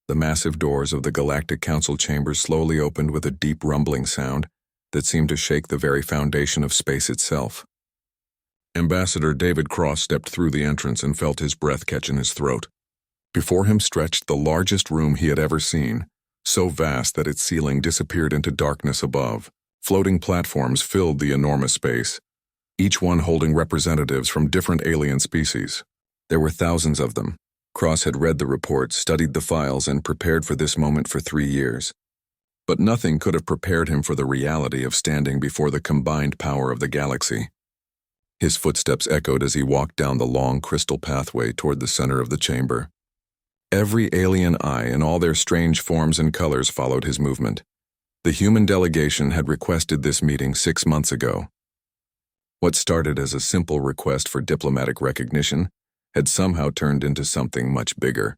The massive doors of the Galactic Council chambers slowly opened with a deep rumbling sound that seemed to shake the very foundation of space itself. Ambassador David Cross stepped through the entrance and felt his breath catch in his throat. Before him stretched the largest room he had ever seen, so vast that its ceiling disappeared into darkness above. Floating platforms filled the enormous space, each one holding representatives from different alien species. There were thousands of them. Cross had read the reports, studied the files, and prepared for this moment for 3 years. But nothing could have prepared him for the reality of standing before the combined power of the galaxy. His footsteps echoed as he walked down the long crystal pathway toward the center of the chamber. Every alien eye in all their strange forms and colors followed his movement. The human delegation had requested this meeting 6 months ago. What started as a simple request for diplomatic recognition had somehow turned into something much bigger.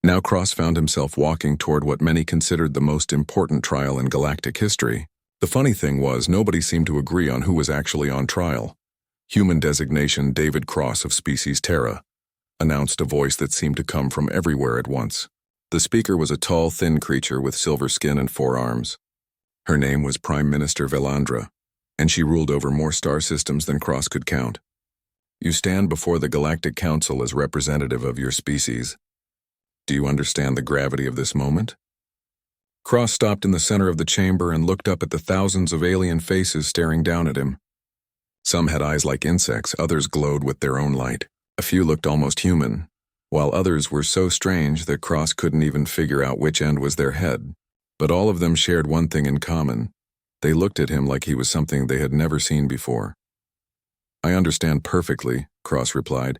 Now Cross found himself walking toward what many considered the most important trial in galactic history. The funny thing was, nobody seemed to agree on who was actually on trial. Human designation David Cross of Species Terra, announced a voice that seemed to come from everywhere at once. The speaker was a tall, thin creature with silver skin and 4 arms. Her name was Prime Minister Velandra, and she ruled over more star systems than Cross could count. You stand before the Galactic Council as representative of your species. Do you understand the gravity of this moment? Cross stopped in the center of the chamber and looked up at the thousands of alien faces staring down at him. Some had eyes like insects, others glowed with their own light. A few looked almost human, while others were so strange that Cross couldn't even figure out which end was their head. But all of them shared one thing in common. They looked at him like he was something they had never seen before. I understand perfectly, Cross replied,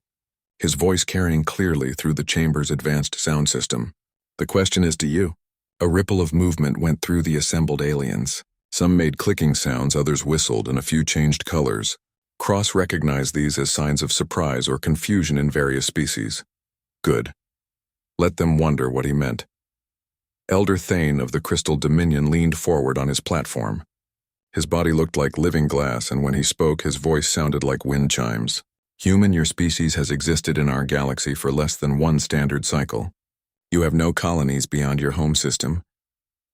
his voice carrying clearly through the chamber's advanced sound system. The question is to you. A ripple of movement went through the assembled aliens. Some made clicking sounds, others whistled, and a few changed colors. Cross recognized these as signs of surprise or confusion in various species. Good. Let them wonder what he meant. Elder Thane of the Crystal Dominion leaned forward on his platform. His body looked like living glass, and when he spoke, his voice sounded like wind chimes. Human, your species has existed in our galaxy for less than 1 standard cycle. You have no colonies beyond your home system,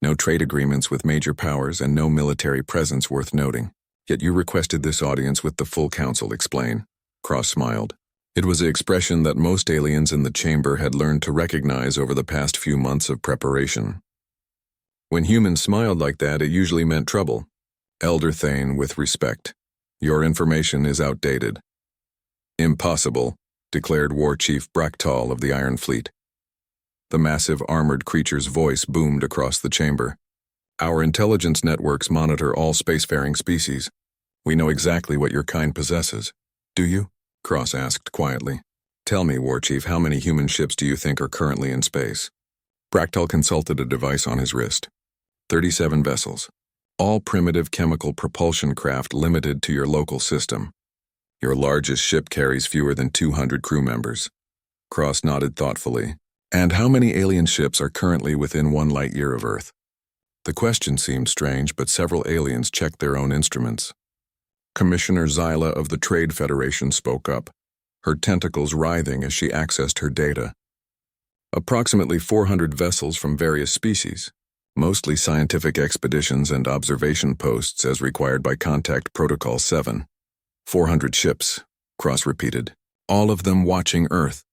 no trade agreements with major powers, and no military presence worth noting. Yet you requested this audience with the full council. Explain. Cross smiled. It was an expression that most aliens in the chamber had learned to recognize over the past few months of preparation. When humans smiled like that, it usually meant trouble. Elder Thane, with respect, your information is outdated. Impossible, declared War Chief Braktal of the Iron Fleet. The massive armored creature's voice boomed across the chamber. Our intelligence networks monitor all spacefaring species. We know exactly what your kind possesses. Do you? Cross asked quietly. Tell me, War Chief, how many human ships do you think are currently in space? Braktal consulted a device on his wrist. 37 vessels. All primitive chemical propulsion craft limited to your local system. Your largest ship carries fewer than 200 crew members. Cross nodded thoughtfully. And how many alien ships are currently within 1 light year of Earth? The question seemed strange, but several aliens checked their own instruments. Commissioner Zyla of the Trade Federation spoke up, her tentacles writhing as she accessed her data. Approximately 400 vessels from various species, mostly scientific expeditions and observation posts as required by Contact Protocol 7. 400 ships, Cross repeated, all of them watching Earth.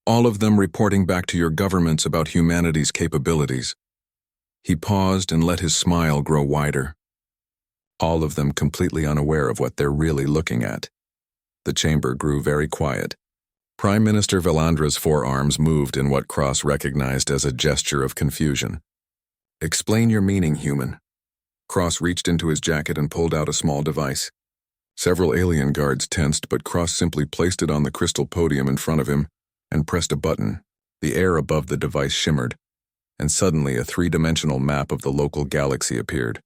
All of them reporting back to your governments about humanity's capabilities. He paused and let his smile grow wider. All of them completely unaware of what they're really looking at. The chamber grew very quiet. Prime Minister Velandra's forearms moved in what Cross recognized as a gesture of confusion. Explain your meaning, human. Cross reached into his jacket and pulled out a small device. Several alien guards tensed, but Cross simply placed it on the crystal podium in front of him and pressed a button. The air above the device shimmered, and suddenly a 3-dimensional map of the local galaxy appeared,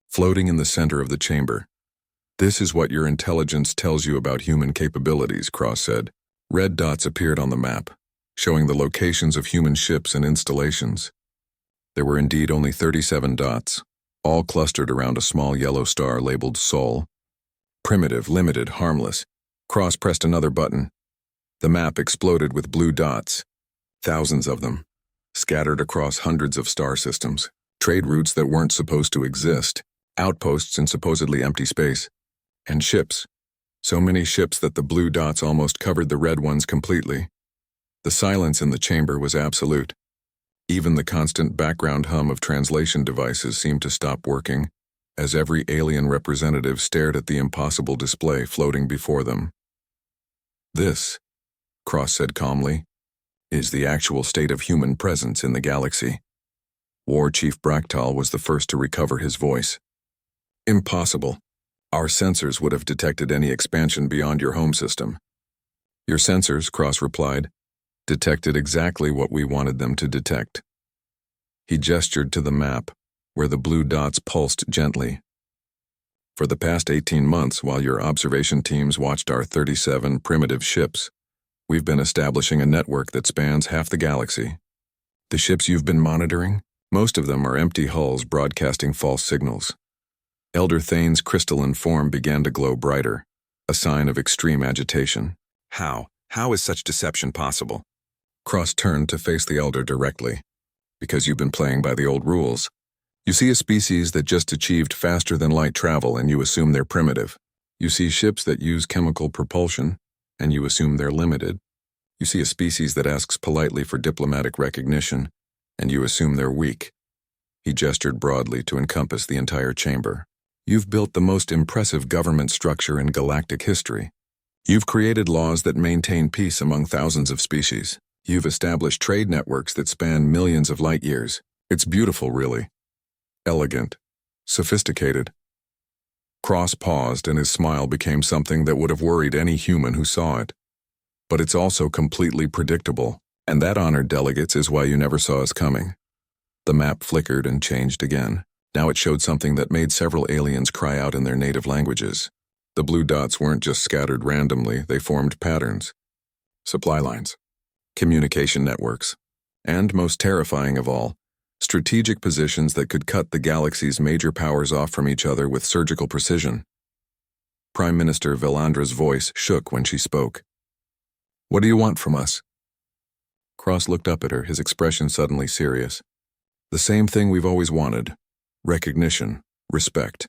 floating in the center of the chamber. This is what your intelligence tells you about human capabilities, Cross said. Red dots appeared on the map, showing the locations of human ships and installations. There were indeed only 37 dots, all clustered around a small yellow star labeled Sol. Primitive, limited, harmless. Cross pressed another button. The map exploded with blue dots, thousands of them. scattered across hundreds of star systems, trade routes that weren't supposed to exist, outposts in supposedly empty space, and ships. So many ships that the blue dots almost covered the red ones completely. The silence in the chamber was absolute. Even the constant background hum of translation devices seemed to stop working, as every alien representative stared at the impossible display floating before them. "This," Cross said calmly, "is the actual state of human presence in the galaxy." War Chief Bractal was the first to recover his voice. "Impossible. Our sensors would have detected any expansion beyond your home system." "Your sensors," Cross replied, "detected exactly what we wanted them to detect." He gestured to the map, where the blue dots pulsed gently. "For the past 18 months, while your observation teams watched our 37 primitive ships, we've been establishing a network that spans half the galaxy. The ships you've been monitoring? Most of them are empty hulls broadcasting false signals." Elder Thane's crystalline form began to glow brighter, a sign of extreme agitation. How is such deception possible?" Cross turned to face the Elder directly. "Because you've been playing by the old rules. You see a species that just achieved faster-than-light travel and you assume they're primitive. You see ships that use chemical propulsion and you assume they're limited. You see a species that asks politely for diplomatic recognition and you assume they're weak." He gestured broadly to encompass the entire chamber. "You've built the most impressive government structure in galactic history. You've created laws that maintain peace among thousands of species. You've established trade networks that span millions of light years. It's beautiful, really. Elegant. Sophisticated." Cross paused and his smile became something that would have worried any human who saw it. "But it's also completely predictable, and that honored delegates is why you never saw us coming." The map flickered and changed again. Now it showed something that made several aliens cry out in their native languages. The blue dots weren't just scattered randomly, they formed patterns. Supply lines. Communication networks. And, most terrifying of all, strategic positions that could cut the galaxy's major powers off from each other with surgical precision. Prime Minister Velandra's voice shook when she spoke. "What do you want from us?" Cross looked up at her, his expression suddenly serious. "The same thing we've always wanted. Recognition, respect,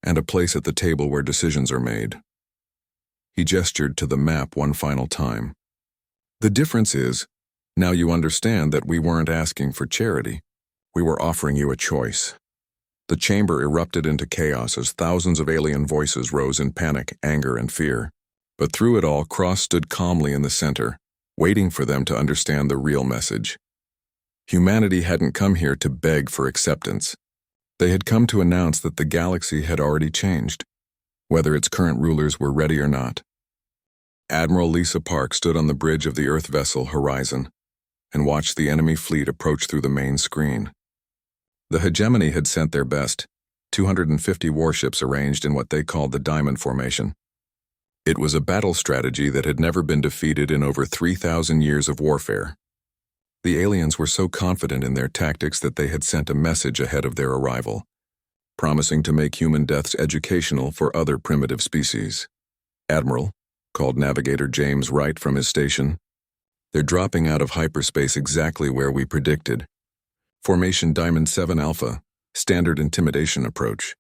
and a place at the table where decisions are made." He gestured to the map one final time. "The difference is, now you understand that we weren't asking for charity. We were offering you a choice." The chamber erupted into chaos as thousands of alien voices rose in panic, anger, and fear. But through it all, Cross stood calmly in the center, waiting for them to understand the real message. Humanity hadn't come here to beg for acceptance. They had come to announce that the galaxy had already changed, whether its current rulers were ready or not. Admiral Lisa Park stood on the bridge of the Earth vessel Horizon and watched the enemy fleet approach through the main screen. The hegemony had sent their best, 250 warships arranged in what they called the Diamond Formation. It was a battle strategy that had never been defeated in over 3,000 years of warfare. The aliens were so confident in their tactics that they had sent a message ahead of their arrival, promising to make human deaths educational for other primitive species. "Admiral," called Navigator James Wright from his station, "they're dropping out of hyperspace exactly where we predicted. Formation Diamond 7 Alpha, standard intimidation approach."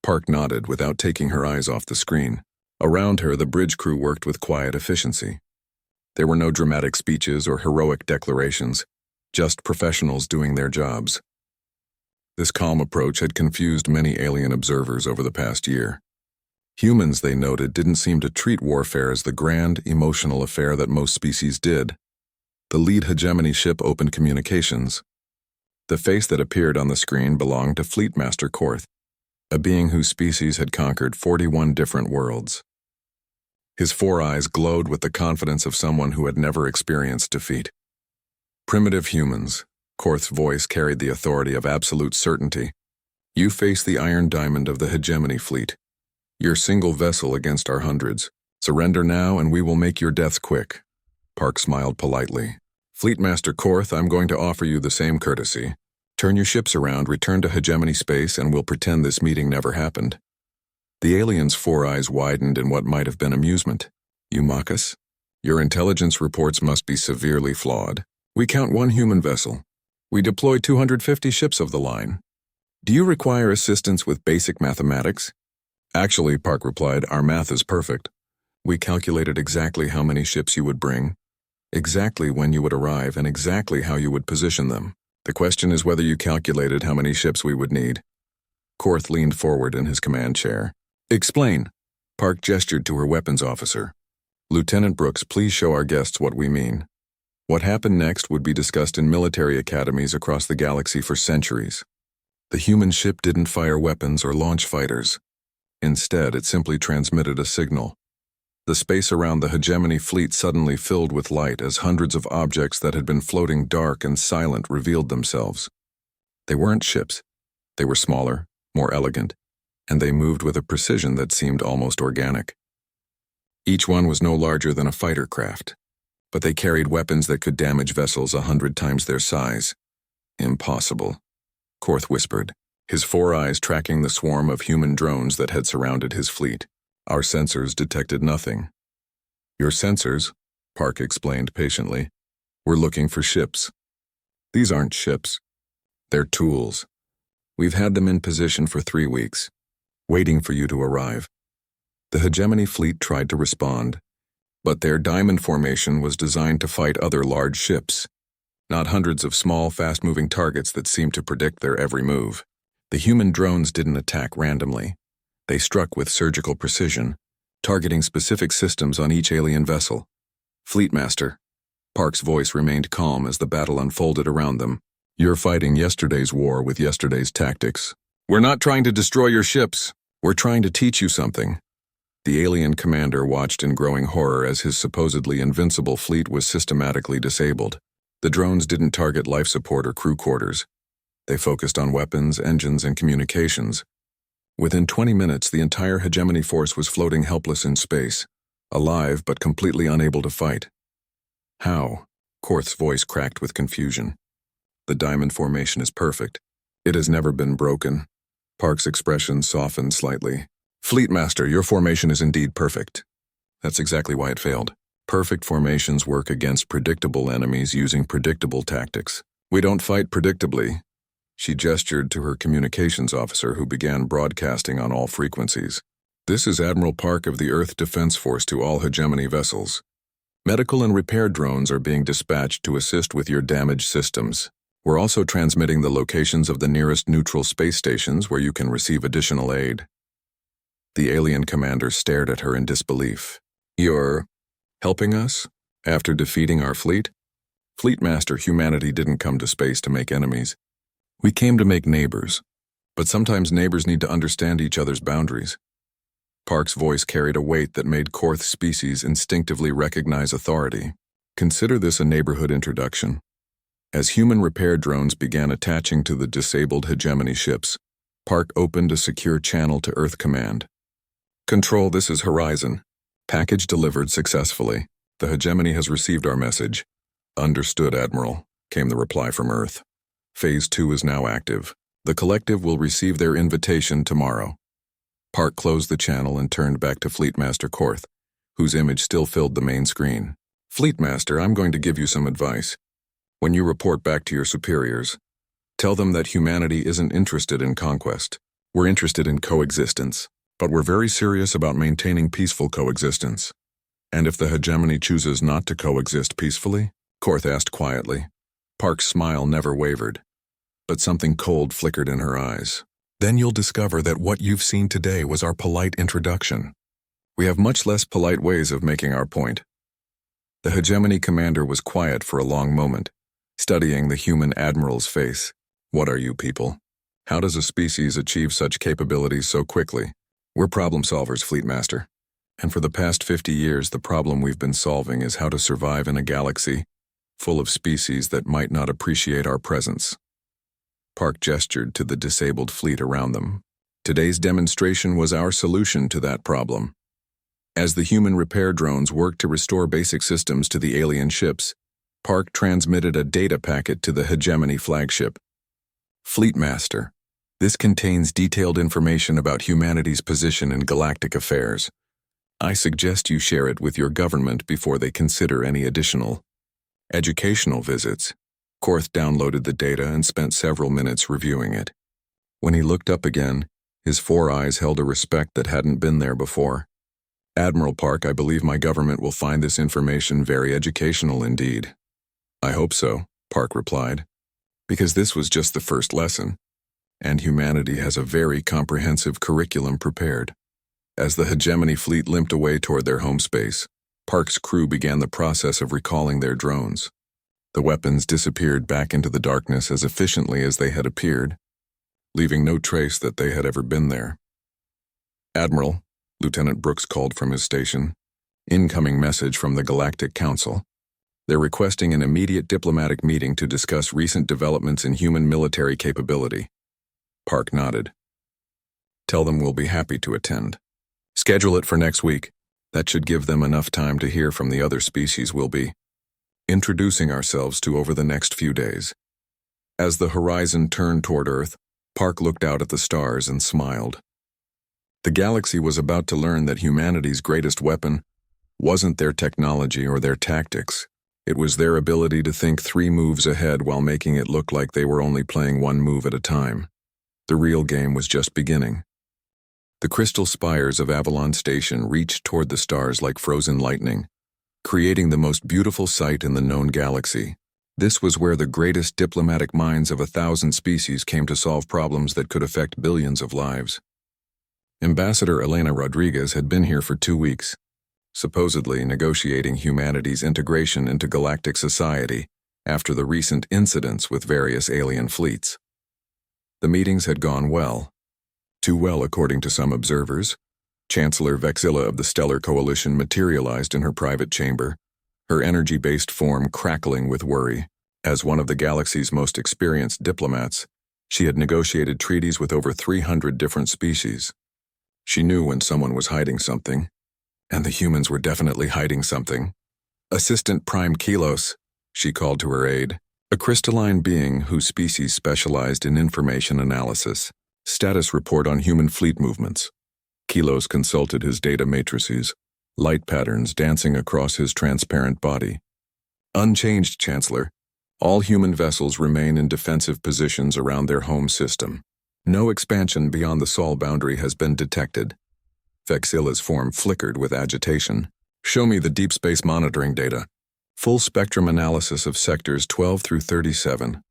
Park nodded without taking her eyes off the screen. Around her, the bridge crew worked with quiet efficiency. There were no dramatic speeches or heroic declarations, just professionals doing their jobs. This calm approach had confused many alien observers over the past year. Humans, they noted, didn't seem to treat warfare as the grand, emotional affair that most species did. The lead hegemony ship opened communications. The face that appeared on the screen belonged to Fleetmaster Korth, a being whose species had conquered 41 different worlds. His 4 eyes glowed with the confidence of someone who had never experienced defeat. "Primitive humans," Korth's voice carried the authority of absolute certainty. "You face the iron diamond of the hegemony fleet. Your single vessel against our hundreds. Surrender now and we will make your deaths quick." Park smiled politely. "Fleetmaster Korth, I'm going to offer you the same courtesy. Turn your ships around, return to hegemony space, and we'll pretend this meeting never happened." The alien's 4 eyes widened in what might have been amusement. "You mock us? Your intelligence reports must be severely flawed. We count 1 human vessel, We deploy 250 ships of the line. Do you require assistance with basic mathematics? Actually, Park replied, our math is perfect. We calculated exactly how many ships you would bring, exactly when you would arrive, and exactly how you would position them. The question is whether you calculated how many ships we would need. Korth leaned forward in his command chair. Explain. Park gestured to her weapons officer. Lieutenant Brooks, please show our guests what we mean. What happened next would be discussed in military academies across the galaxy for centuries. The human ship didn't fire weapons or launch fighters. Instead, it simply transmitted a signal. The space around the hegemony fleet suddenly filled with light as hundreds of objects that had been floating dark and silent revealed themselves. They weren't ships. They were smaller, more elegant, and they moved with a precision that seemed almost organic. Each one was no larger than a fighter craft, but they carried weapons that could damage vessels 100 times their size. Impossible, Korth whispered, his 4 eyes tracking the swarm of human drones that had surrounded his fleet. Our sensors detected nothing. Your sensors, Park explained patiently, were looking for ships. These aren't ships. They're tools. We've had them in position for 3 weeks, waiting for you to arrive. The hegemony fleet tried to respond, but their diamond formation was designed to fight other large ships, not hundreds of small, fast-moving targets that seemed to predict their every move. The human drones didn't attack randomly. They struck with surgical precision, targeting specific systems on each alien vessel. Fleetmaster, Park's voice remained calm as the battle unfolded around them. You're fighting yesterday's war with yesterday's tactics. We're not trying to destroy your ships. We're trying to teach you something. The alien commander watched in growing horror as his supposedly invincible fleet was systematically disabled. The drones didn't target life support or crew quarters. They focused on weapons, engines, and communications. Within 20 minutes, the entire hegemony force was floating helpless in space, alive but completely unable to fight. How? Korth's voice cracked with confusion. The diamond formation is perfect. It has never been broken. Park's expression softened slightly. Fleetmaster, your formation is indeed perfect. That's exactly why it failed. Perfect formations work against predictable enemies using predictable tactics. We don't fight predictably. She gestured to her communications officer, who began broadcasting on all frequencies. This is Admiral Park of the Earth Defense Force to all hegemony vessels. Medical and repair drones are being dispatched to assist with your damaged systems. We're also transmitting the locations of the nearest neutral space stations where you can receive additional aid. The alien commander stared at her in disbelief. You're helping us? After defeating our fleet? Fleetmaster, humanity didn't come to space to make enemies. We came to make neighbors, but sometimes neighbors need to understand each other's boundaries. Park's voice carried a weight that made Korth's species instinctively recognize authority. Consider this a neighborhood introduction. As human repair drones began attaching to the disabled hegemony ships, Park opened a secure channel to Earth Command. Control, this is Horizon. Package delivered successfully. The hegemony has received our message. Understood, Admiral, came the reply from Earth. Phase 2 is now active. The collective will receive their invitation tomorrow. Park closed the channel and turned back to Fleetmaster Korth, whose image still filled the main screen. Fleetmaster, I'm going to give you some advice. When you report back to your superiors, tell them that humanity isn't interested in conquest. We're interested in coexistence, but we're very serious about maintaining peaceful coexistence. And if the hegemony chooses not to coexist peacefully? Korth asked quietly. Park's smile never wavered, but something cold flickered in her eyes. Then you'll discover that what you've seen today was our polite introduction. We have much less polite ways of making our point. The hegemony commander was quiet for a long moment, studying the human admiral's face. What are you people? How does a species achieve such capabilities so quickly? We're problem solvers, Fleetmaster. And for the past 50 years, the problem we've been solving is how to survive in a galaxy full of species that might not appreciate our presence. Park gestured to the disabled fleet around them. Today's demonstration was our solution to that problem. As the human repair drones worked to restore basic systems to the alien ships, Park transmitted a data packet to the hegemony flagship. Fleetmaster, this contains detailed information about humanity's position in galactic affairs. I suggest you share it with your government before they consider any additional educational visits. Korth downloaded the data and spent several minutes reviewing it. When he looked up again, his 4 eyes held a respect that hadn't been there before. "Admiral Park, I believe my government will find this information very educational indeed." "I hope so," Park replied, "because this was just the first lesson, and humanity has a very comprehensive curriculum prepared." As the hegemony fleet limped away toward their home space, Park's crew began the process of recalling their drones. The weapons disappeared back into the darkness as efficiently as they had appeared, leaving no trace that they had ever been there. "Admiral," Lieutenant Brooks called from his station, "incoming message from the Galactic Council. They're requesting an immediate diplomatic meeting to discuss recent developments in human military capability." Park nodded. "Tell them we'll be happy to attend. Schedule it for next week. That should give them enough time to hear from the other species we'll be introducing ourselves to over the next few days." As the horizon turned toward Earth, Park looked out at the stars and smiled. The galaxy was about to learn that humanity's greatest weapon wasn't their technology or their tactics. It was their ability to think 3 moves ahead while making it look like they were only playing 1 move at a time. The real game was just beginning. The crystal spires of Avalon Station reached toward the stars like frozen lightning, creating the most beautiful sight in the known galaxy. This was where the greatest diplomatic minds of 1,000 species came to solve problems that could affect billions of lives. Ambassador Elena Rodriguez had been here for 2 weeks, supposedly negotiating humanity's integration into galactic society after the recent incidents with various alien fleets. The meetings had gone well. Too well, according to some observers. Chancellor Vexilla of the Stellar Coalition materialized in her private chamber, her energy-based form crackling with worry. As one of the galaxy's most experienced diplomats, she had negotiated treaties with over 300 different species. She knew when someone was hiding something, and the humans were definitely hiding something. "Assistant Prime Kilos," she called to her aide, a crystalline being whose species specialized in information analysis. "Status report on human fleet movements." Kilos consulted his data matrices, light patterns dancing across his transparent body. "Unchanged, Chancellor. All human vessels remain in defensive positions around their home system. No expansion beyond the Sol boundary has been detected." Vexilla's form flickered with agitation. "Show me the deep space monitoring data. Full spectrum analysis of sectors 12 through 37.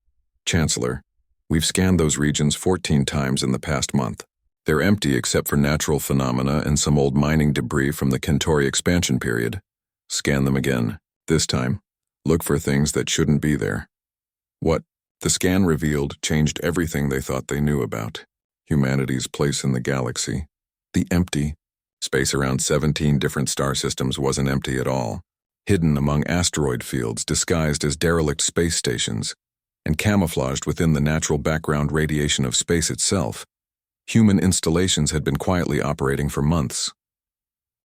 Chancellor, we've scanned those regions 14 times in the past month. They're empty except for natural phenomena and some old mining debris from the Centauri expansion period. Scan them again. This time, look for things that shouldn't be there." What the scan revealed changed everything they thought they knew about humanity's place in the galaxy. The empty space around 17 different star systems wasn't empty at all, hidden among asteroid fields disguised as derelict space stations, and camouflaged within the natural background radiation of space itself. Human installations had been quietly operating for months.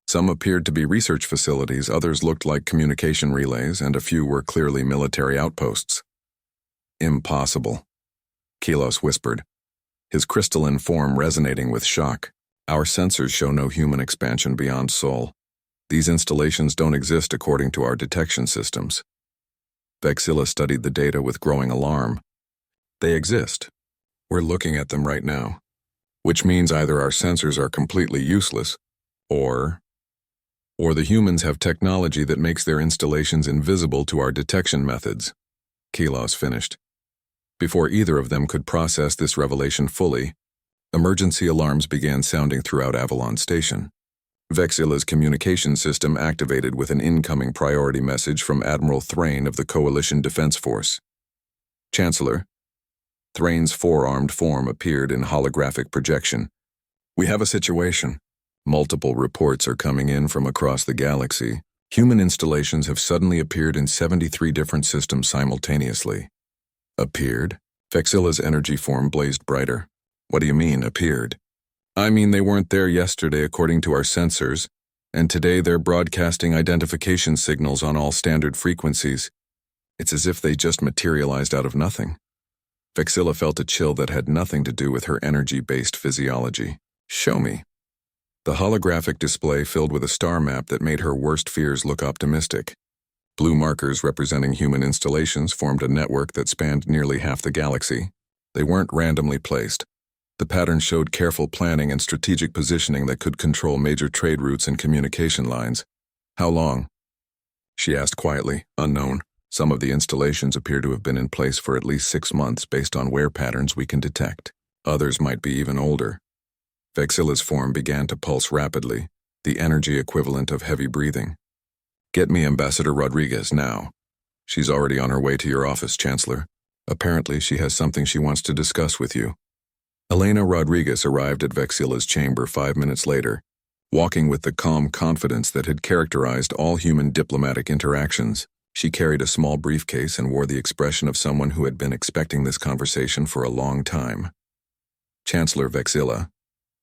Some appeared to be research facilities, others looked like communication relays, and a few were clearly military outposts. "Impossible," Kilos whispered, his crystalline form resonating with shock. "Our sensors show no human expansion beyond Sol. These installations don't exist according to our detection systems." Vexilla studied the data with growing alarm. "They exist. We're looking at them right now. Which means either our sensors are completely useless, or the humans have technology that makes their installations invisible to our detection methods," Kilos finished. Before either of them could process this revelation fully, emergency alarms began sounding throughout Avalon Station. Vexilla's communication system activated with an incoming priority message from Admiral Thrain of the Coalition Defense Force. "Chancellor." Thrain's 4-armed form appeared in holographic projection. "We have a situation. Multiple reports are coming in from across the galaxy. Human installations have suddenly appeared in 73 different systems simultaneously." "Appeared?" Vexilla's energy form blazed brighter. "What do you mean, appeared?" "I mean they weren't there yesterday according to our sensors, and today they're broadcasting identification signals on all standard frequencies. It's as if they just materialized out of nothing." Vexilla felt a chill that had nothing to do with her energy-based physiology. "Show me." The holographic display filled with a star map that made her worst fears look optimistic. Blue markers representing human installations formed a network that spanned nearly half the galaxy. They weren't randomly placed. The pattern showed careful planning and strategic positioning that could control major trade routes and communication lines. How long? She asked quietly, unknown. Some of the installations appear to have been in place for at least 6 months based on wear patterns we can detect. Others might be even older. Vexilla's form began to pulse rapidly, the energy equivalent of heavy breathing. Get me Ambassador Rodriguez now. She's already on her way to your office, Chancellor. Apparently, she has something she wants to discuss with you. Elena Rodriguez arrived at Vexilla's chamber 5 minutes later, walking with the calm confidence that had characterized all human diplomatic interactions. She carried a small briefcase and wore the expression of someone who had been expecting this conversation for a long time. Chancellor Vexilla,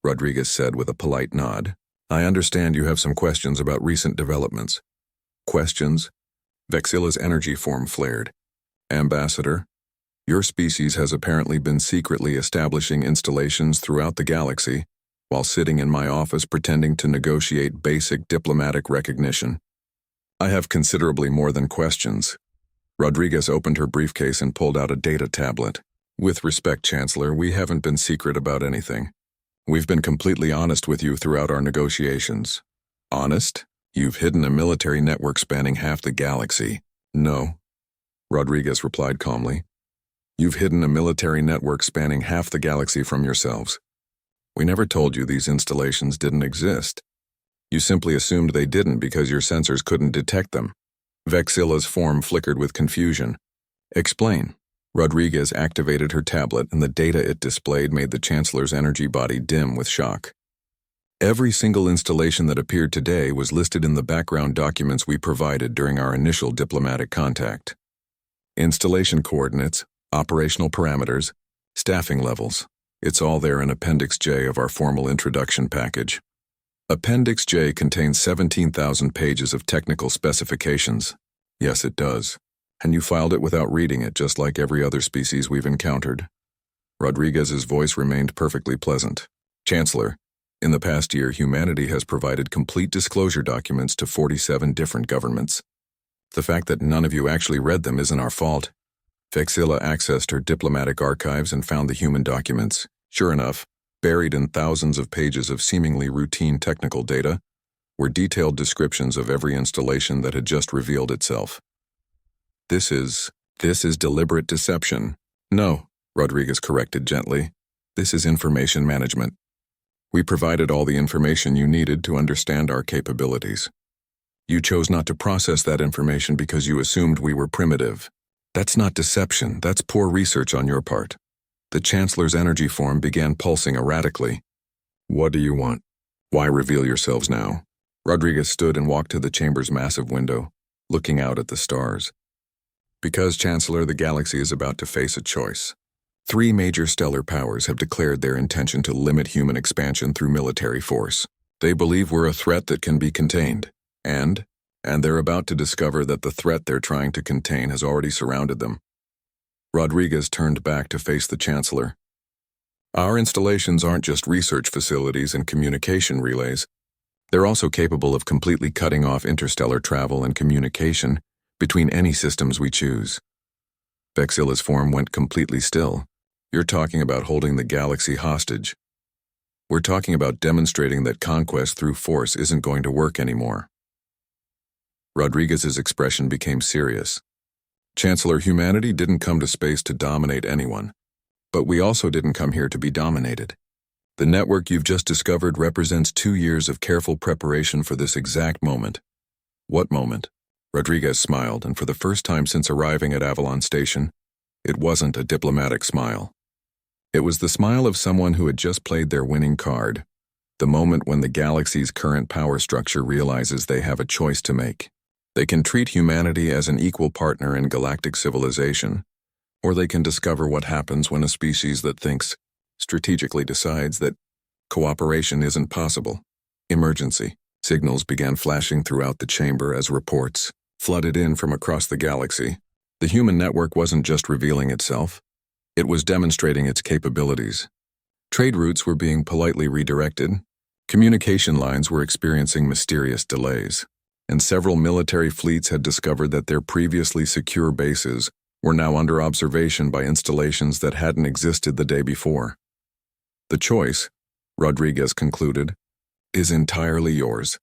Rodriguez said with a polite nod, I understand you have some questions about recent developments. Questions? Vexilla's energy form flared. Ambassador, your species has apparently been secretly establishing installations throughout the galaxy while sitting in my office pretending to negotiate basic diplomatic recognition. I have considerably more than questions. Rodriguez opened her briefcase and pulled out a data tablet. With respect, Chancellor, we haven't been secret about anything. We've been completely honest with you throughout our negotiations. Honest? You've hidden a military network spanning half the galaxy. No, Rodriguez replied calmly. You've hidden a military network spanning half the galaxy from yourselves. We never told you these installations didn't exist. You simply assumed they didn't because your sensors couldn't detect them. Vexilla's form flickered with confusion. Explain. Rodriguez activated her tablet and the data it displayed made the Chancellor's energy body dim with shock. Every single installation that appeared today was listed in the background documents we provided during our initial diplomatic contact. Installation coordinates, operational parameters, staffing levels. It's all there in Appendix J of our formal introduction package. Appendix J contains 17,000 pages of technical specifications. Yes, it does. And you filed it without reading it, just like every other species we've encountered. Rodriguez's voice remained perfectly pleasant. Chancellor, in the past year, humanity has provided complete disclosure documents to 47 different governments. The fact that none of you actually read them isn't our fault. Vexilla accessed her diplomatic archives and found the human documents. Sure enough, buried in thousands of pages of seemingly routine technical data were detailed descriptions of every installation that had just revealed itself. This is deliberate deception. No, Rodriguez corrected gently. This is information management. We provided all the information you needed to understand our capabilities. You chose not to process that information because you assumed we were primitive. That's not deception, that's poor research on your part. The Chancellor's energy form began pulsing erratically. What do you want? Why reveal yourselves now? Rodriguez stood and walked to the chamber's massive window, looking out at the stars. Because, Chancellor, the galaxy is about to face a choice. 3 major stellar powers have declared their intention to limit human expansion through military force. They believe we're a threat that can be contained. And they're about to discover that the threat they're trying to contain has already surrounded them. Rodriguez turned back to face the Chancellor. Our installations aren't just research facilities and communication relays. They're also capable of completely cutting off interstellar travel and communication between any systems we choose. Vexilla's form went completely still. You're talking about holding the galaxy hostage. We're talking about demonstrating that conquest through force isn't going to work anymore. Rodriguez's expression became serious. Chancellor, humanity didn't come to space to dominate anyone, but we also didn't come here to be dominated. The network you've just discovered represents 2 years of careful preparation for this exact moment. What moment? Rodriguez smiled, and for the first time since arriving at Avalon Station, it wasn't a diplomatic smile. It was the smile of someone who had just played their winning card, the moment when the galaxy's current power structure realizes they have a choice to make. They can treat humanity as an equal partner in galactic civilization, or they can discover what happens when a species that thinks strategically decides that cooperation isn't possible. Emergency. Signals began flashing throughout the chamber as reports flooded in from across the galaxy. The human network wasn't just revealing itself, it was demonstrating its capabilities. Trade routes were being politely redirected. Communication lines were experiencing mysterious delays. and several military fleets had discovered that their previously secure bases were now under observation by installations that hadn't existed the day before. The choice, Rodriguez concluded, is entirely yours.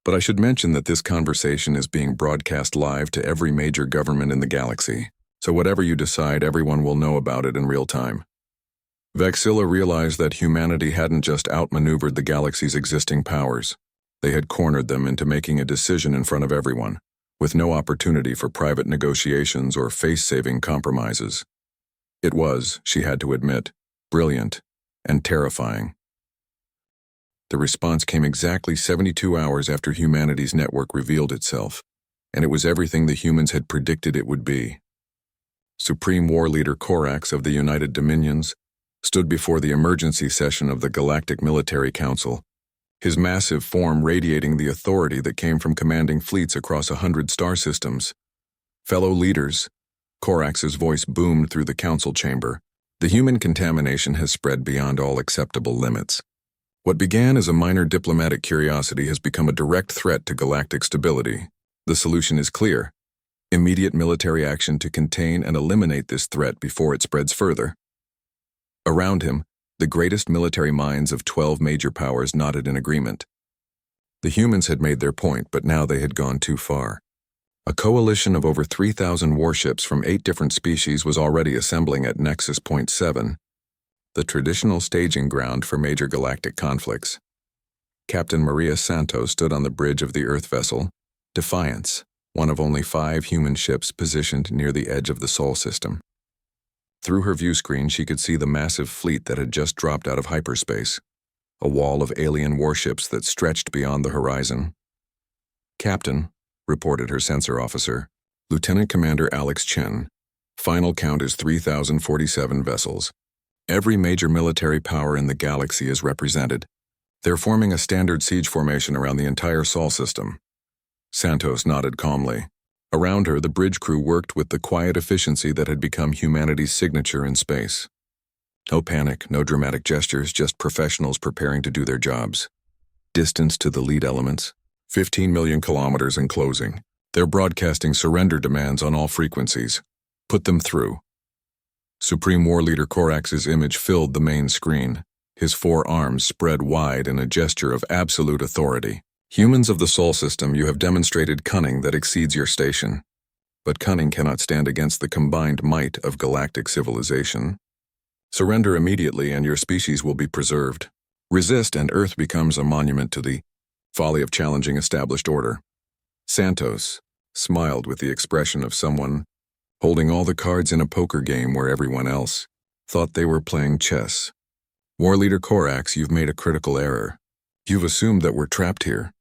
But I should mention that this conversation is being broadcast live to every major government in the galaxy, so whatever you decide, everyone will know about it in real time. Vexilla realized that humanity hadn't just outmaneuvered the galaxy's existing powers. They had cornered them into making a decision in front of everyone, with no opportunity for private negotiations or face-saving compromises. It was, she had to admit, brilliant and terrifying. The response came exactly 72 hours after humanity's network revealed itself, and it was everything the humans had predicted it would be. Supreme War Leader Corax of the United Dominions stood before the emergency session of the Galactic Military Council, his massive form radiating the authority that came from commanding fleets across 100 star systems. Fellow leaders, Corax's voice boomed through the council chamber. The human contamination has spread beyond all acceptable limits. What began as a minor diplomatic curiosity has become a direct threat to galactic stability. The solution is clear: immediate military action to contain and eliminate this threat before it spreads further. Around him, the greatest military minds of 12 major powers nodded in agreement. The humans had made their point, but now they had gone too far. A coalition of over 3,000 warships from 8 different species was already assembling at Nexus Point 7, the traditional staging ground for major galactic conflicts. Captain Maria Santos stood on the bridge of the Earth vessel, Defiance, one of only 5 human ships positioned near the edge of the Sol system. Through her view screen, she could see the massive fleet that had just dropped out of hyperspace, a wall of alien warships that stretched beyond the horizon. "Captain," reported her sensor officer, Lieutenant Commander Alex Chen, "final count is 3,047 vessels. Every major military power in the galaxy is represented. They're forming a standard siege formation around the entire Sol system." Santos nodded calmly. Around her, the bridge crew worked with the quiet efficiency that had become humanity's signature in space. No panic, no dramatic gestures, just professionals preparing to do their jobs. Distance to the lead elements: 15 million kilometers and closing. They're broadcasting surrender demands on all frequencies. Put them through. Supreme War Leader Corax's image filled the main screen, his 4 arms spread wide in a gesture of absolute authority. "Humans of the Sol system, you have demonstrated cunning that exceeds your station. But cunning cannot stand against the combined might of galactic civilization. Surrender immediately and your species will be preserved. Resist and Earth becomes a monument to the folly of challenging established order." Santos smiled with the expression of someone holding all the cards in a poker game where everyone else thought they were playing chess. "War Leader Corax, you've made a critical error. You've assumed that we're trapped here.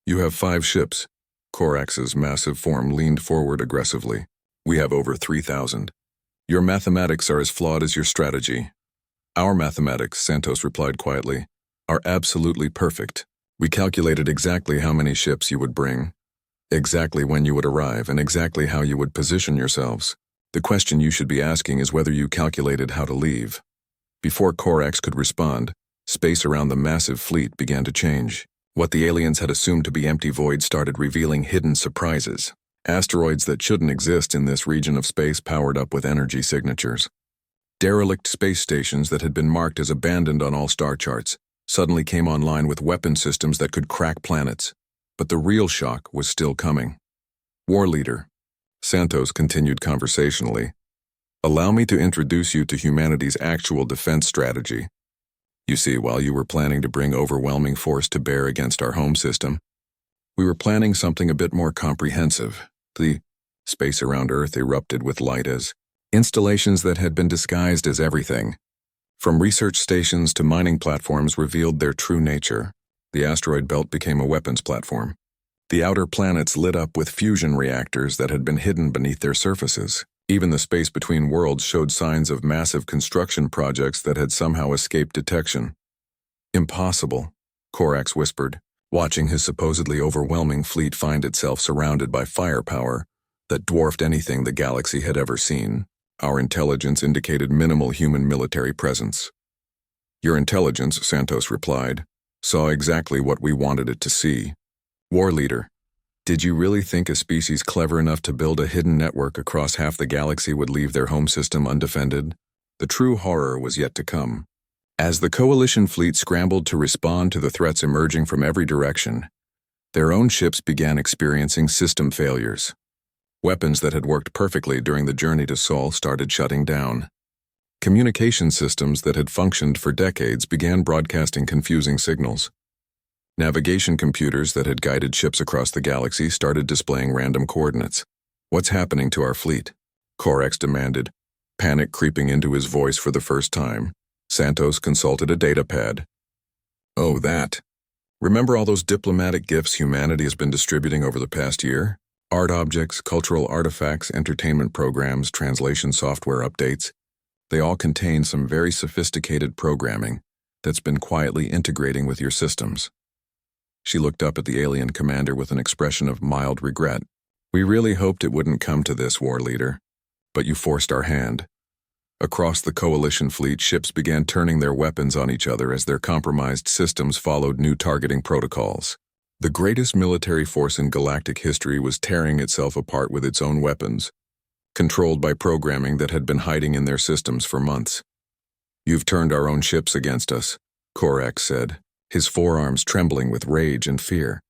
You have 5 ships." Corax's massive form leaned forward aggressively. "We have over 3,000. Your mathematics are as flawed as your strategy." "Our mathematics," Santos replied quietly, "are absolutely perfect. We calculated exactly how many ships you would bring, exactly when you would arrive, and exactly how you would position yourselves. The question you should be asking is whether you calculated how to leave." Before Corax could respond, space around the massive fleet began to change. What the aliens had assumed to be empty voids started revealing hidden surprises. Asteroids that shouldn't exist in this region of space powered up with energy signatures. Derelict space stations that had been marked as abandoned on all star charts suddenly came online with weapon systems that could crack planets. But the real shock was still coming. "War Leader," Santos continued conversationally, "allow me to introduce you to humanity's actual defense strategy. You see, while you were planning to bring overwhelming force to bear against our home system, we were planning something a bit more comprehensive." The space around Earth erupted with light as installations that had been disguised as everything, from research stations to mining platforms, revealed their true nature. The asteroid belt became a weapons platform. The outer planets lit up with fusion reactors that had been hidden beneath their surfaces. Even the space between worlds showed signs of massive construction projects that had somehow escaped detection. "Impossible," Corax whispered, watching his supposedly overwhelming fleet find itself surrounded by firepower that dwarfed anything the galaxy had ever seen. "Our intelligence indicated minimal human military presence." "Your intelligence," Santos replied, "saw exactly what we wanted it to see." "War Leader, Did you really think a species clever enough to build a hidden network across half the galaxy would leave their home system undefended? The true horror was yet to come. As the Coalition fleet scrambled to respond to the threats emerging from every direction, their own ships began experiencing system failures. Weapons that had worked perfectly during the journey to Sol started shutting down. Communication systems that had functioned for decades began broadcasting confusing signals. Navigation computers that had guided ships across the galaxy started displaying random coordinates. "What's happening to our fleet?" Corax demanded, panic creeping into his voice for the first time. Santos consulted a datapad. "Oh, that. Remember all those diplomatic gifts humanity has been distributing over the past year? Art objects, cultural artifacts, entertainment programs, translation software updates. They all contain some very sophisticated programming that's been quietly integrating with your systems." She looked up at the alien commander with an expression of mild regret. "We really hoped it wouldn't come to this, war leader, but you forced our hand." Across the Coalition fleet, ships began turning their weapons on each other as their compromised systems followed new targeting protocols. The greatest military force in galactic history was tearing itself apart with its own weapons, controlled by programming that had been hiding in their systems for months. "You've turned our own ships against us," Corax said, his forearms trembling with rage and fear.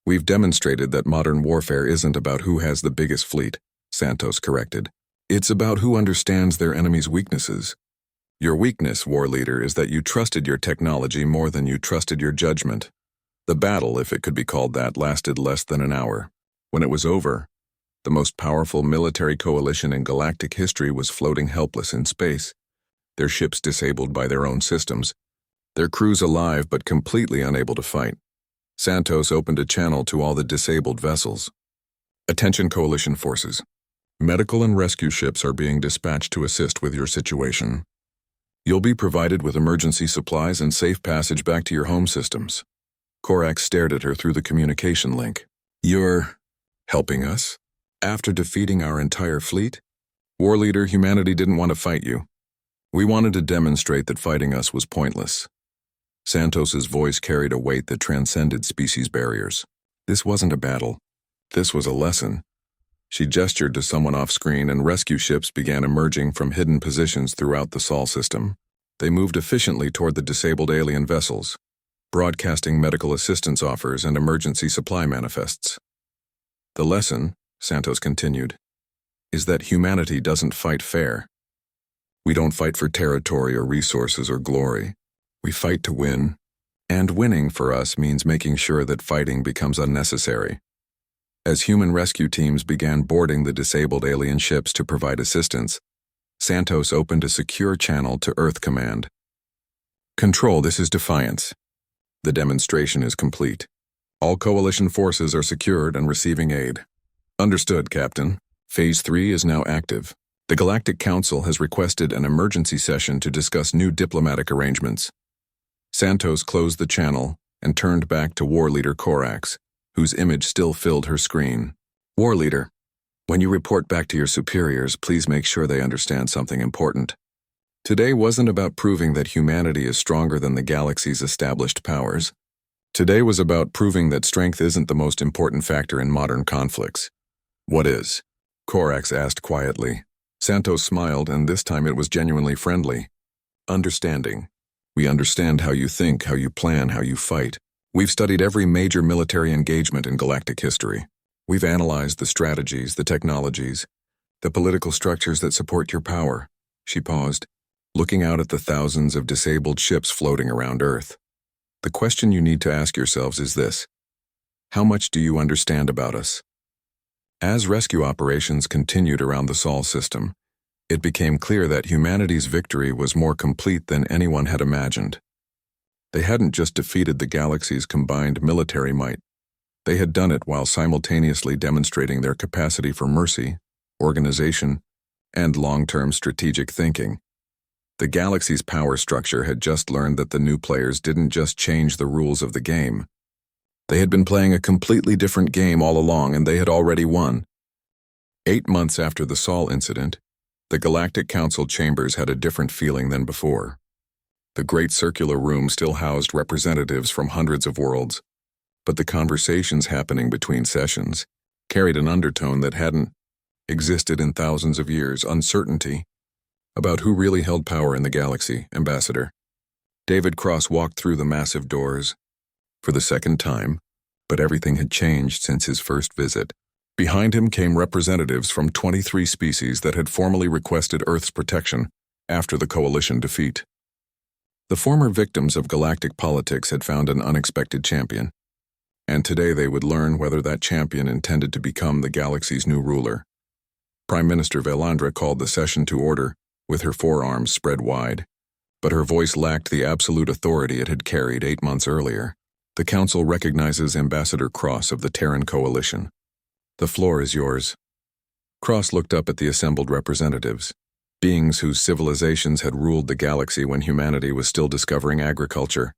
"We've demonstrated that modern warfare isn't about who has the biggest fleet," Santos corrected. "It's about who understands their enemy's weaknesses. Your weakness, war leader, is that you trusted your technology more than you trusted your judgment." The battle, if it could be called that, lasted less than an hour. When it was over, the most powerful military coalition in galactic history was floating helpless in space, their ships disabled by their own systems, their crews alive but completely unable to fight. Santos opened a channel to all the disabled vessels. "Attention Coalition forces. Medical and rescue ships are being dispatched to assist with your situation. You'll be provided with emergency supplies and safe passage back to your home systems." Corax stared at her through the communication link. "You're helping us? After defeating our entire fleet? War leader, humanity didn't want to fight you. We wanted to demonstrate that fighting us was pointless." Santos's voice carried a weight that transcended species barriers. "This wasn't a battle. This was a lesson." She gestured to someone off-screen, and rescue ships began emerging from hidden positions throughout the Sol system. They moved efficiently toward the disabled alien vessels, broadcasting medical assistance offers and emergency supply manifests. "The lesson," Santos continued, "is that humanity doesn't fight fair. We don't fight for territory or resources or glory. We fight to win, and winning for us means making sure that fighting becomes unnecessary." As human rescue teams began boarding the disabled alien ships to provide assistance, Santos opened a secure channel to Earth Command. "Control, this is Defiance. The demonstration is complete. All Coalition forces are secured and receiving aid." "Understood, Captain. Phase 3 is now active. The Galactic Council has requested an emergency session to discuss new diplomatic arrangements." Santos closed the channel and turned back to War Leader Corax, whose image still filled her screen. "War Leader, when you report back to your superiors, please make sure they understand something important. Today wasn't about proving that humanity is stronger than the galaxy's established powers. Today was about proving that strength isn't the most important factor in modern conflicts." "What is?" Corax asked quietly. Santos smiled, and this time it was genuinely friendly. "Understanding. We understand how you think, how you plan, how you fight. We've studied every major military engagement in galactic history. We've analyzed the strategies, the technologies, the political structures that support your power." She paused, looking out at the thousands of disabled ships floating around Earth. "The question you need to ask yourselves is this: how much do you understand about us?" As rescue operations continued around the Sol system, it became clear that humanity's victory was more complete than anyone had imagined. They hadn't just defeated the galaxy's combined military might. They had done it while simultaneously demonstrating their capacity for mercy, organization, and long-term strategic thinking. The galaxy's power structure had just learned that the new players didn't just change the rules of the game. They had been playing a completely different game all along, and they had already won. 8 months after the Sol incident, the Galactic Council chambers had a different feeling than before. The great circular room still housed representatives from hundreds of worlds, but the conversations happening between sessions carried an undertone that hadn't existed in thousands of years: uncertainty about who really held power in the galaxy. Ambassador David Cross walked through the massive doors for the second time, but everything had changed since his first visit. Behind him came representatives from 23 species that had formally requested Earth's protection after the Coalition defeat. The former victims of galactic politics had found an unexpected champion, and today they would learn whether that champion intended to become the galaxy's new ruler. Prime Minister Velandra called the session to order with her forearms spread wide, but her voice lacked the absolute authority it had carried 8 months earlier. The Council recognizes Ambassador Cross of the Terran Coalition. The floor is yours. Cross looked up at the assembled representatives, beings whose civilizations had ruled the galaxy when humanity was still discovering agriculture.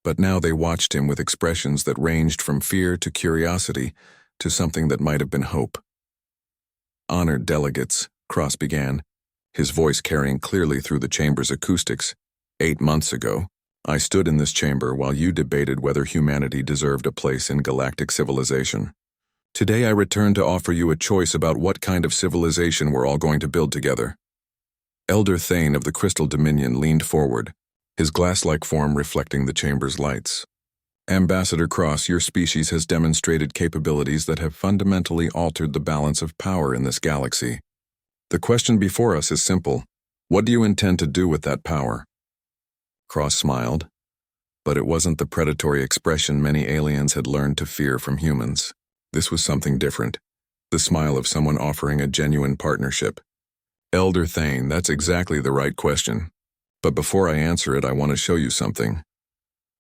But now they watched him with expressions that ranged from fear to curiosity to something that might have been hope. Honored delegates, Cross began, his voice carrying clearly through the chamber's acoustics. 8 months ago, I stood in this chamber while you debated whether humanity deserved a place in galactic civilization. Today I return to offer you a choice about what kind of civilization we're all going to build together. Elder Thane of the Crystal Dominion leaned forward, his glass-like form reflecting the chamber's lights. Ambassador Cross, your species has demonstrated capabilities that have fundamentally altered the balance of power in this galaxy. The question before us is simple. What do you intend to do with that power? Cross smiled, but it wasn't the predatory expression many aliens had learned to fear from humans. This was something different, the smile of someone offering a genuine partnership. Elder Thane, that's exactly the right question. But before I answer it, I want to show you something.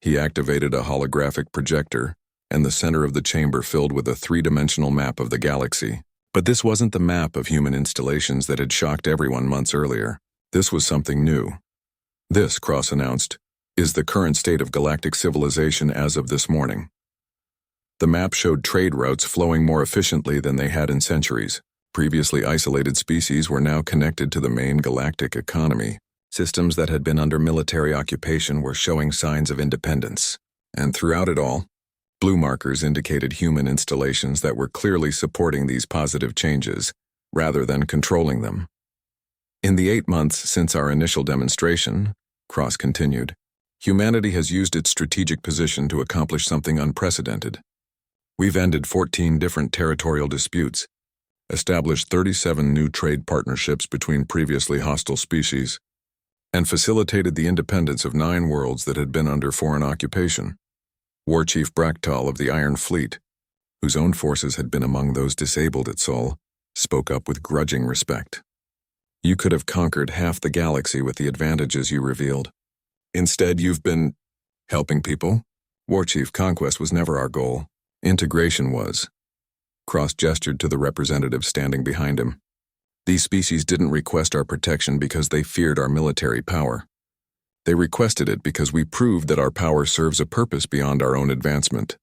He activated a holographic projector, and the center of the chamber filled with a three-dimensional map of the galaxy. But this wasn't the map of human installations that had shocked everyone months earlier. This was something new. This, Cross announced, is the current state of galactic civilization as of this morning. The map showed trade routes flowing more efficiently than they had in centuries. Previously isolated species were now connected to the main galactic economy. Systems that had been under military occupation were showing signs of independence. And throughout it all, blue markers indicated human installations that were clearly supporting these positive changes, rather than controlling them. In the 8 months since our initial demonstration, Cross continued, humanity has used its strategic position to accomplish something unprecedented. We've ended 14 different territorial disputes, established 37 new trade partnerships between previously hostile species, and facilitated the independence of 9 worlds that had been under foreign occupation. War Chief Bractal of the Iron Fleet, whose own forces had been among those disabled at Sol, spoke up with grudging respect. You could have conquered half the galaxy with the advantages you revealed. Instead, you've been helping people. War Chief, conquest was never our goal. Integration was. Cross gestured to the representative standing behind him. These species didn't request our protection because they feared our military power. They requested it because we proved that our power serves a purpose beyond our own advancement.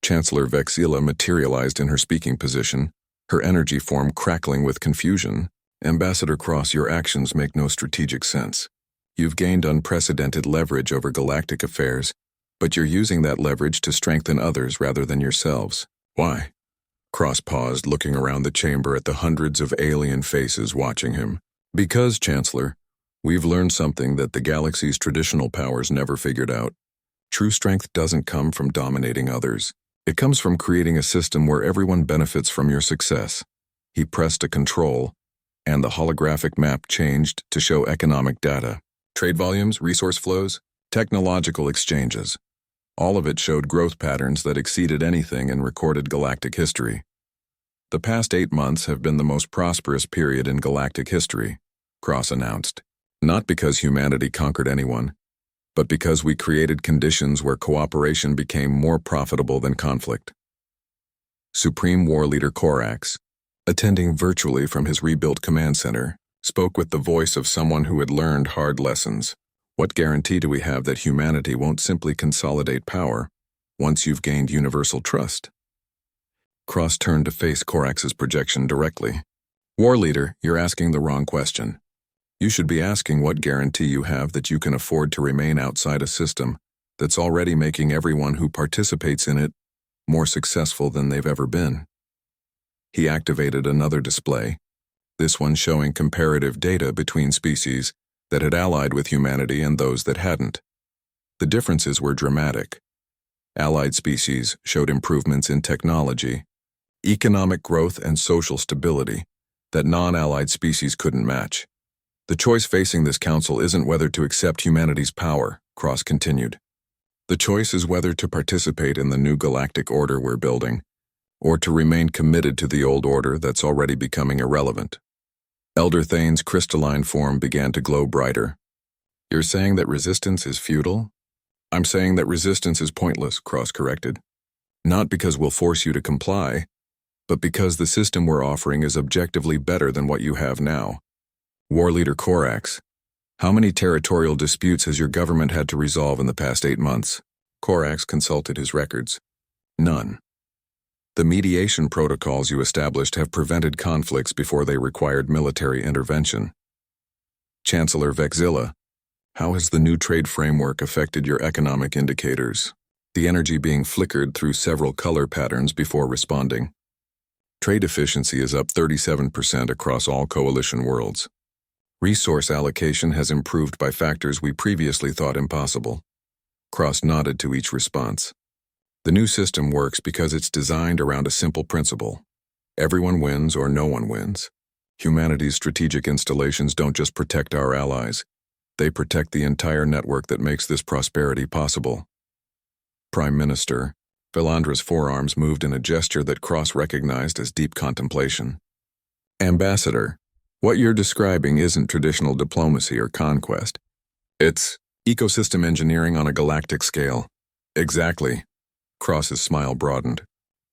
Chancellor Vexila materialized in her speaking position, her energy form crackling with confusion. Ambassador Cross, your actions make no strategic sense. You've gained unprecedented leverage over galactic affairs, but you're using that leverage to strengthen others rather than yourselves. Why? Cross paused, looking around the chamber at the hundreds of alien faces watching him. Because, Chancellor, we've learned something that the galaxy's traditional powers never figured out. True strength doesn't come from dominating others. It comes from creating a system where everyone benefits from your success. He pressed a control, and the holographic map changed to show economic data. Trade volumes, resource flows, technological exchanges. All of it showed growth patterns that exceeded anything in recorded galactic history. The past 8 months have been the most prosperous period in galactic history, Cross announced. Not because humanity conquered anyone, but because we created conditions where cooperation became more profitable than conflict. Supreme War Leader Korax, attending virtually from his rebuilt command center, spoke with the voice of someone who had learned hard lessons. What guarantee do we have that humanity won't simply consolidate power once you've gained universal trust? Cross turned to face Korax's projection directly. War Leader, you're asking the wrong question. You should be asking what guarantee you have that you can afford to remain outside a system that's already making everyone who participates in it more successful than they've ever been. He activated another display, this one showing comparative data between species that had allied with humanity and those that hadn't. The differences were dramatic. Allied species showed improvements in technology, economic growth, and social stability that non-allied species couldn't match. The choice facing this council isn't whether to accept humanity's power, Cross continued. The choice is whether to participate in the new galactic order we're building, or to remain committed to the old order that's already becoming irrelevant. Elder Thane's crystalline form began to glow brighter. You're saying that resistance is futile? I'm saying that resistance is pointless, Cross corrected. Not because we'll force you to comply, but because the system we're offering is objectively better than what you have now. War Leader Korax, how many territorial disputes has your government had to resolve in the past 8 months? Korax consulted his records. None. The mediation protocols you established have prevented conflicts before they required military intervention. Chancellor Vexilla, how has the new trade framework affected your economic indicators? The energy being flickered through several color patterns before responding. Trade efficiency is up 37% across all coalition worlds. Resource allocation has improved by factors we previously thought impossible. Cross nodded to each response. The new system works because it's designed around a simple principle. Everyone wins or no one wins. Humanity's strategic installations don't just protect our allies. They protect the entire network that makes this prosperity possible. Prime Minister, Philandra's forearms moved in a gesture that Cross recognized as deep contemplation. Ambassador, what you're describing isn't traditional diplomacy or conquest. It's ecosystem engineering on a galactic scale. Exactly. Cross's smile broadened.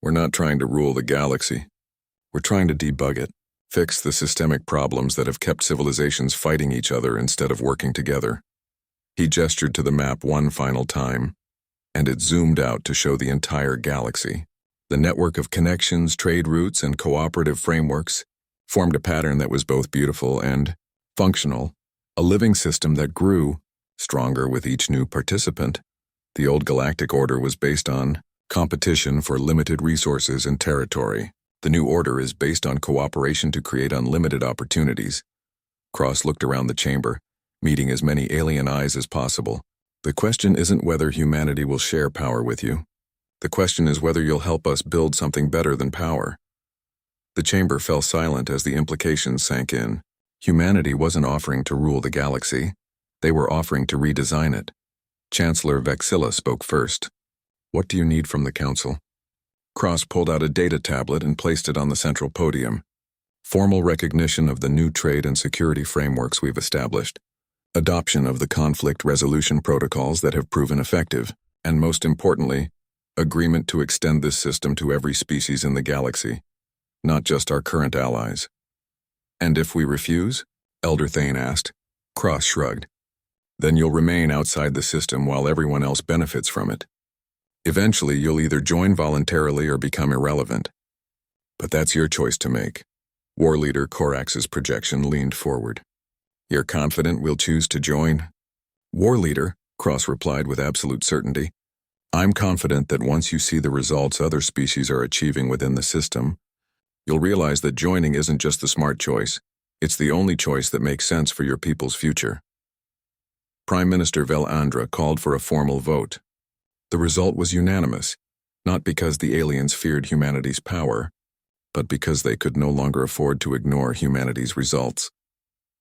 We're not trying to rule the galaxy. We're trying to debug it, fix the systemic problems that have kept civilizations fighting each other instead of working together. He gestured to the map one final time, and it zoomed out to show the entire galaxy. The network of connections, trade routes, and cooperative frameworks formed a pattern that was both beautiful and functional, a living system that grew, stronger with each new participant. The old galactic order was based on competition for limited resources and territory. The new order is based on cooperation to create unlimited opportunities. Cross looked around the chamber, meeting as many alien eyes as possible. The question isn't whether humanity will share power with you. The question is whether you'll help us build something better than power. The chamber fell silent as the implications sank in. Humanity wasn't offering to rule the galaxy. They were offering to redesign it. Chancellor Vexilla spoke first. What do you need from the council? Cross pulled out a data tablet and placed it on the central podium. Formal recognition of the new trade and security frameworks we've established. Adoption of the conflict resolution protocols that have proven effective. And most importantly, agreement to extend this system to every species in the galaxy, not just our current allies. And if we refuse? Elder Thane asked. Cross shrugged. Then you'll remain outside the system while everyone else benefits from it. Eventually, you'll either join voluntarily or become irrelevant. But that's your choice to make. War Leader Korax's projection leaned forward. You're confident we'll choose to join? War Leader, Cross replied with absolute certainty. I'm confident that once you see the results other species are achieving within the system, you'll realize that joining isn't just the smart choice. It's the only choice that makes sense for your people's future. Prime Minister Velandra called for a formal vote. The result was unanimous, not because the aliens feared humanity's power, but because they could no longer afford to ignore humanity's results.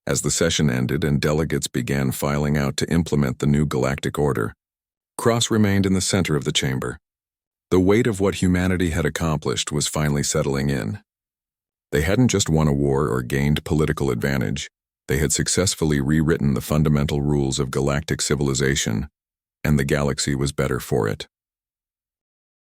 As the session ended and delegates began filing out to implement the new galactic order, Cross remained in the center of the chamber. The weight of what humanity had accomplished was finally settling in. They hadn't just won a war or gained political advantage. They had successfully rewritten the fundamental rules of galactic civilization, and the galaxy was better for it.